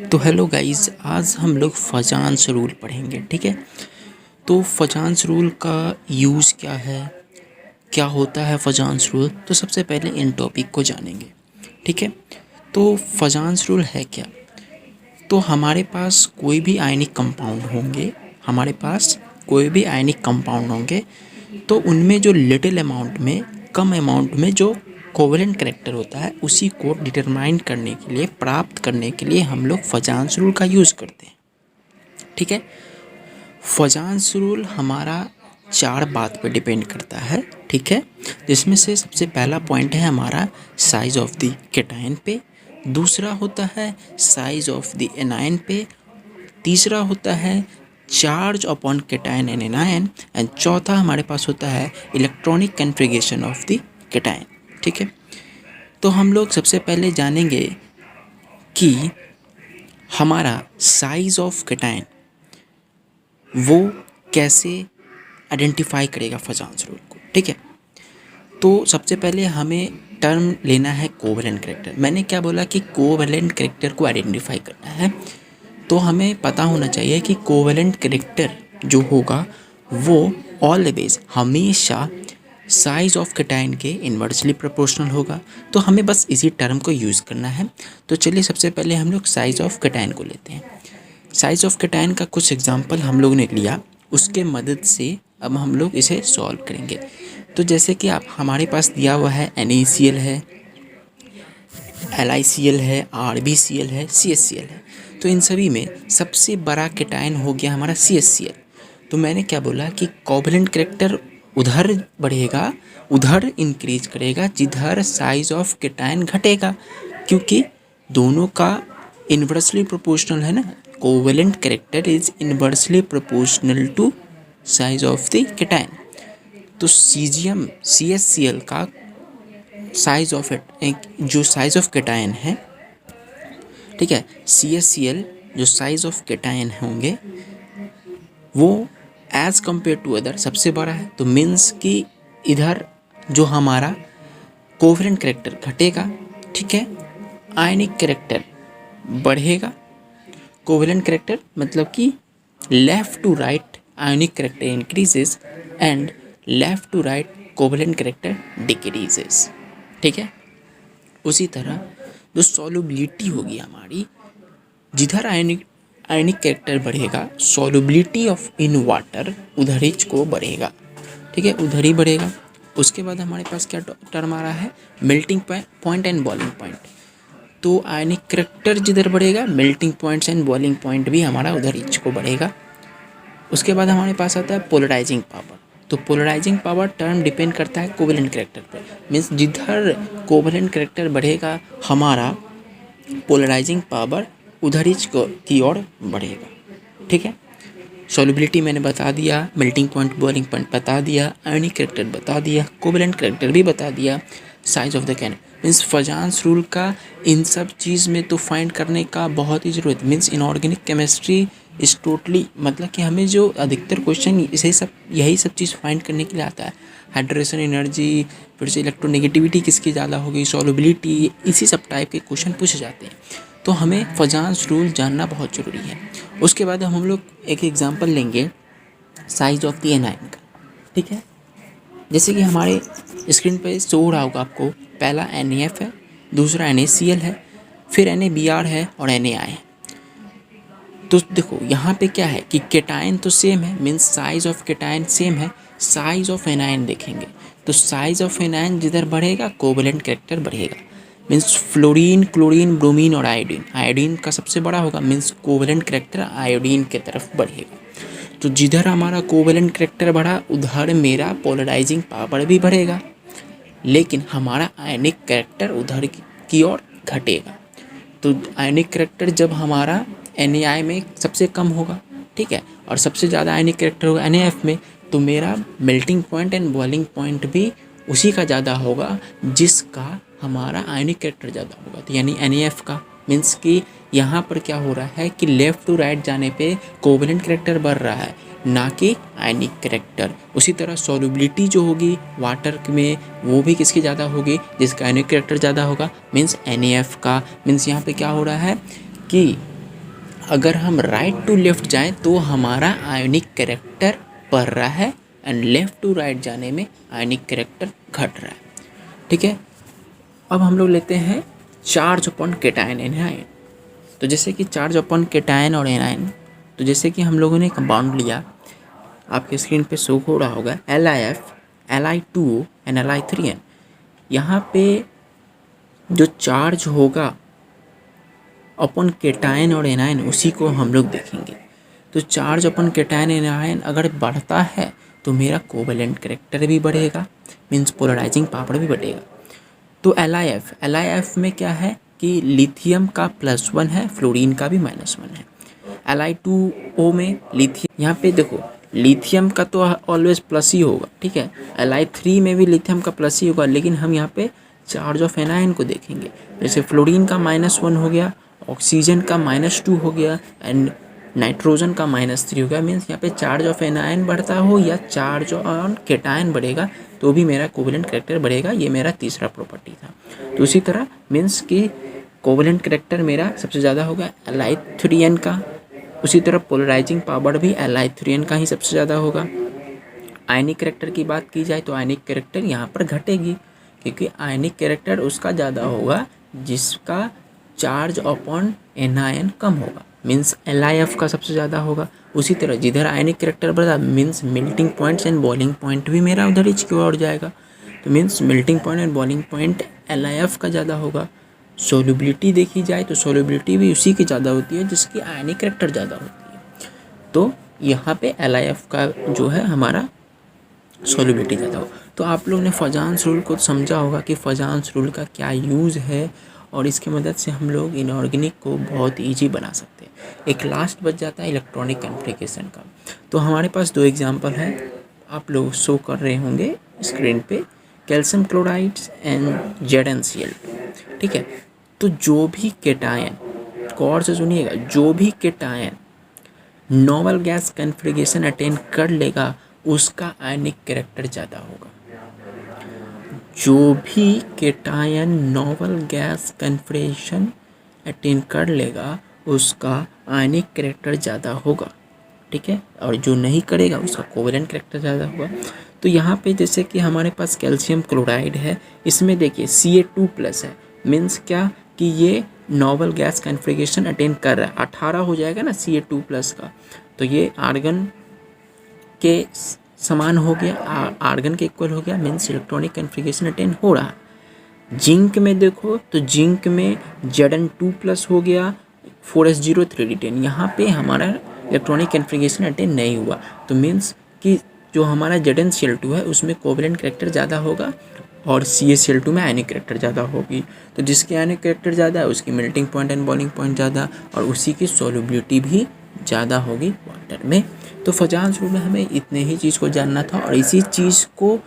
तो hello guys, आज हम लोग फजांस रूल पढ़ेंगे। ठीक है, तो फजांस रूल का यूज़ क्या है, क्या होता है फजांस रूल। तो सबसे पहले इन टॉपिक को जानेंगे। ठीक है, तो फजांस रूल है क्या। तो हमारे पास कोई भी आयनिक कंपाउंड होंगे, हमारे पास कोई भी आयनिक कंपाउंड होंगे, तो उनमें जो लिटिल अमाउंट में, कम अमाउंट में जो कोवेलेंट करेक्टर होता है, उसी को डिटरमाइन करने के लिए, प्राप्त करने के लिए हम लोग फजांस रूल का यूज़ करते हैं। ठीक है, फजांस रूल हमारा 4 बात पर डिपेंड करता है। ठीक है, जिसमें से सबसे पहला पॉइंट है हमारा साइज ऑफ द कैटायन पे, दूसरा होता है साइज ऑफ द एनायन पे, तीसरा होता है charge upon cation and anion, and चौथा हमारे पास होता है electronic configuration of the cation. ठीक है, तो हम लोग सबसे पहले जानेंगे कि हमारा साइज ऑफ कैटायन वो कैसे आइडेंटिफाई करेगा फजांस रूल को। ठीक है, तो सबसे पहले हमें टर्म लेना है कोवेलेंट करेक्टर। मैंने क्या बोला कि कोवेलेंट करेक्टर को आइडेंटिफाई करना है, तो हमें पता होना चाहिए कि कोवेलेंट करेक्टर जो होगा वो ऑलवेज, हमेशा साइज ऑफ कैटायन के इन्वर्सली प्रोपोर्शनल होगा। तो हमें बस इसी टर्म को यूज़ करना है। तो चलिए सबसे पहले हम लोग साइज ऑफ कैटायन को लेते हैं। साइज ऑफ कैटायन का कुछ एग्जांपल हम लोग ने लिया, उसके मदद से अब हम लोग इसे सॉल्व करेंगे। तो जैसे कि आप हमारे पास दिया हुआ है NaCl है, LiCl है, RbCl है, CHCl है। तो इन सभी में सबसे बड़ा कैटायन हो गया हमारा CHCl। तो मैंने क्या बोला कि कोवेलेंट करेक्टर उधर बढ़ेगा, उधर इंक्रीज करेगा जिधर साइज ऑफ कैटायन घटेगा, क्योंकि दोनों का इन्वर्सली प्रोपोर्शनल है ना। Covalent character is inversely proportional to size of the cation. तो सीजियम CHCl का साइज ऑफ जो साइज ऑफ कैटायन है, ठीक है, CHCl जो साइज ऑफ कैटायन होंगे वो एज कंपेयर टू अदर सबसे बड़ा है। तो मीन्स कि इधर जो हमारा कोवेलेंट करेक्टर घटेगा, ठीक है, आयनिक करेक्टर बढ़ेगा। कोवेलेंट करेक्टर मतलब कि left to right ionic character increases and left to right covalent character decreases. ठीक है, उसी तरह जो सॉल्युबिलिटी होगी हमारी, जिधर आयनिक कैरेक्टर बढ़ेगा, सॉल्युबिलिटी ऑफ इन वाटर उधर ही को बढ़ेगा। ठीक है, उधर ही बढ़ेगा। उसके बाद हमारे पास क्या टर्म आ रहा है, melting point and boiling point. तो आयनिक कैरेक्टर जिधर बढ़ेगा, melting points and boiling point भी हमारा उधर ही को बढ़ेगा। उसके बाद हमारे पास आता है पोलराइजिंग पावर। तो पोलराइजिंग पावर टर्म डिपेंड करता है कोवेलेंट करेक्टर पर। मीन्स जिधर कोवेलेंट करेक्टर बढ़ेगा हमारा पोलराइजिंग पावर उधर ही की ओर बढ़ेगा। ठीक है, सॉल्युबिलिटी मैंने बता दिया, मेल्टिंग पॉइंट बॉइलिंग पॉइंट बता दिया, आयनिक करेक्टर बता दिया, कोवेलेंट करेक्टर भी बता दिया, size of the can. Means Fajans rule का इन सब चीज़ में तो फाइंड करने का बहुत ही ज़रूरत। Means inorganic chemistry is totally, मतलब कि हमें जो अधिकतर क्वेश्चन यही सब चीज़ फाइंड करने के लिए आता है। हाइड्रेशन एनर्जी, फिर से इलेक्ट्रोनेगेटिविटी किसकी ज़्यादा होगी, सॉल्युबिलिटी, इसी सब टाइप के क्वेश्चन पूछे जाते हैं। तो हमें फजांस रूल जानना बहुत ज़रूरी है। उसके बाद हम लोग एक एग्जांपल लेंगे साइज ऑफ द एनायन का। ठीक है, जैसे कि हमारे स्क्रीन पे शो हो रहा होगा आपको, पहला NaF है, दूसरा NaCl है, फिर NaBr है और Na है। तो देखो यहाँ पे क्या है कि कैटायन तो सेम है, means size of cation same है। साइज ऑफ एनायन देखेंगे तो साइज ऑफ एनायन जिधर बढ़ेगा कोवेलेंट करेक्टर बढ़ेगा। मीन्स फ्लोरीन, क्लोरीन, ब्रोमीन और आयोडीन, आयोडीन का सबसे बड़ा होगा, मीन्स कोवेलेंट करेक्टर आयोडीन के तरफ बढ़ेगा। तो जिधर हमारा कोवेलेंट करेक्टर बढ़ा उधर मेरा पोलराइजिंग पावर भी बढ़ेगा, लेकिन हमारा आयनिक करेक्टर उधर की ओर घटेगा। तो आयनिक करेक्टर जब हमारा Na में सबसे कम होगा, ठीक है, और सबसे ज़्यादा आयनिक करेक्टर होगा NaF में, तो मेरा melting point and boiling point भी उसी का ज़्यादा होगा जिसका हमारा आयनिक करेक्टर ज़्यादा होगा, तो यानी NaF का। मीन्स कि यहाँ पर क्या हो रहा है कि लेफ़्ट टू राइट जाने पे कोवेलेंट करेक्टर बढ़ रहा है, ना कि आयनिक करेक्टर। उसी तरह सॉल्युबिलिटी जो होगी वाटर में वो भी किसकी ज़्यादा होगी, जिसका आयनिक करेक्टर ज़्यादा होगा, मीन्स NaF का। मीन्स यहाँ पे क्या हो रहा है कि अगर हम राइट टू लेफ्ट जाएं तो हमारा आयोनिक कैरेक्टर बढ़ रहा है एंड लेफ्ट टू राइट जाने में आयोनिक कैरेक्टर घट रहा है। ठीक है, अब हम लोग लेते हैं चार्ज अपॉन केटायन एनायन। तो जैसे कि चार्ज अपॉन केटायन और एनायन, तो जैसे कि हम लोगों ने कंपाउंड लिया, आपके स्क्रीन पे शो हो रहा होगा LiF, Li2O एंड Li3N। यहाँ पे जो चार्ज होगा अपन केटायन और एनायन उसी को हम लोग देखेंगे। तो चार्ज अपन केटायन एनायन अगर बढ़ता है तो मेरा कोवेलेंट कैरेक्टर भी बढ़ेगा, मीन्स पोलराइजिंग पावर भी बढ़ेगा। तो LiF में क्या है कि लिथियम का +1 है, फ्लोरीन का भी -1 है। Li2O में लिथियम, यहाँ पे देखो लिथियम का तो ऑलवेज प्लस ही होगा, ठीक है। Li3 में भी लिथियम का प्लस ही होगा, लेकिन हम यहाँ पे चार्ज ऑफ एनायन को देखेंगे। जैसे फ्लोरीन का -1 हो गया, ऑक्सीजन का -2 हो गया एंड नाइट्रोजन का -3 हो गया। मीन्स यहाँ पे चार्ज ऑफ एनायन बढ़ता हो या चार्ज ऑन केटायन बढ़ेगा तो भी मेरा कोवेलेंट कैरेक्टर बढ़ेगा। ये मेरा तीसरा प्रॉपर्टी था। तो उसी तरह मीन्स कि कोवेलेंट कैरेक्टर मेरा सबसे ज़्यादा होगा Li3N का। उसी तरह पोलराइजिंग पावर भी Li3N का ही सबसे ज़्यादा होगा। आयनिक कैरेक्टर की बात की जाए तो आयनिक कैरेक्टर यहाँ पर घटेगी, क्योंकि आयनिक कैरेक्टर उसका ज़्यादा होगा जिसका चार्ज अपॉन एनायन कम होगा, मीन्स LiF का सबसे ज़्यादा होगा। उसी तरह जिधर आयनिक कैरेक्टर बढ़ा means melting points and boiling point भी मेरा उधर ही की ओर जाएगा। तो means melting point and boiling point LiF का ज़्यादा होगा। सोल्युबिलिटी देखी जाए तो सोल्युबिलिटी भी उसी की ज़्यादा होती है जिसकी आयनिक कैरेक्टर ज़्यादा होती है। तो यहाँ पे LiF का जो है हमारा सोल्युबिलिटी ज़्यादा हो। तो आप लोग ने फजान्स रूल को समझा होगा कि फजान्स रूल का क्या यूज़ है और इसकी मदद से हम लोग इनऑर्गेनिक को बहुत ईजी बना सकते हैं। एक लास्ट बच जाता है इलेक्ट्रॉनिक कॉन्फ़िगरेशन का। तो हमारे पास 2 एग्जांपल हैं, आप लोग शो कर रहे होंगे स्क्रीन पे, कैल्शियम क्लोराइड्स एंड ZnCl। ठीक है, तो जो भी केटायन, गौर से सुनिएगा, जो भी cation noble gas configuration attain कर लेगा उसका आयनिक कैरेक्टर ज़्यादा होगा। जो भी cation noble gas configuration attain कर लेगा उसका आयनिक कैरेक्टर ज़्यादा होगा, ठीक है। और जो नहीं करेगा उसका कोवेलेंट कैरेक्टर ज़्यादा होगा। तो यहाँ पे जैसे कि हमारे पास कैल्शियम क्लोराइड है, इसमें देखिए Ca2+ है, मीन्स क्या कि ये नोबल गैस कॉन्फ़िगरेशन अटेन कर रहा है। 18 हो जाएगा ना Ca2+ का, तो ये आर्गन के समान हो गया, आर्गन के इक्वल हो गया, मीन्स इलेक्ट्रॉनिक कॉन्फ़िगरेशन अटेन हो रहा है। जिंक में देखो तो जिंक में Zn2+ हो गया, 4s0 3d10। यहाँ पे हमारा इलेक्ट्रॉनिक कॉन्फ़िगरेशन अटेन नहीं हुआ, तो मीन्स कि जो हमारा ZnCl2 है उसमें कोवेलेंट कैरेक्टर ज़्यादा होगा और CaCl2 में आयनिक कैरेक्टर ज़्यादा होगी। तो जिसकी आयनिक कैरेक्टर ज़्यादा है उसकी melting point and boiling point ज़्यादा और उसी की सोल्युबिलिटी भी ज़्यादा होगी वाटर में। तो फजान्स रूल में हमें इतने ही चीज़ को जानना था, और इसी चीज़ को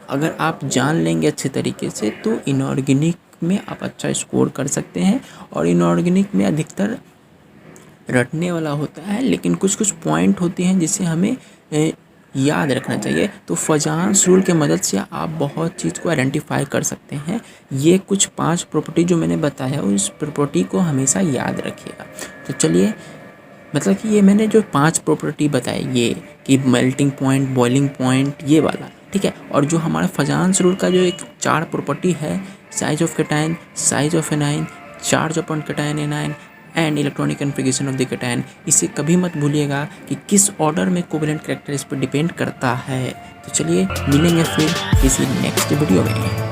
अगर आप जान लेंगे अच्छे तरीके से तो इनऑर्गेनिक में आप अच्छा स्कोर कर सकते हैं। और इनऑर्गेनिक में अधिकतर रटने वाला होता है, लेकिन कुछ कुछ पॉइंट होते हैं जिसे हमें याद रखना चाहिए। तो फजान्स रूल के मदद से आप बहुत चीज़ को आइडेंटिफाई कर सकते हैं। ये कुछ 5 प्रॉपर्टी जो मैंने बताया उस प्रॉपर्टी को हमेशा याद रखिएगा। तो चलिए, मतलब कि ये मैंने जो 5 प्रॉपर्टी बताई, ये कि मेल्टिंग पॉइंट, बॉइलिंग पॉइंट, ये वाला, ठीक है। और जो हमारा फजान्स रूल का जो एक 4 प्रॉपर्टी है, size of cation, size of anion, charge upon cation anion and electronic configuration of the cation, इसे कभी मत भूलिएगा कि किस ऑर्डर में कोवेलेंट कैरेक्टर इस पर डिपेंड करता है। तो चलिए मिलेंगे फिर किसी नेक्स्ट वीडियो में।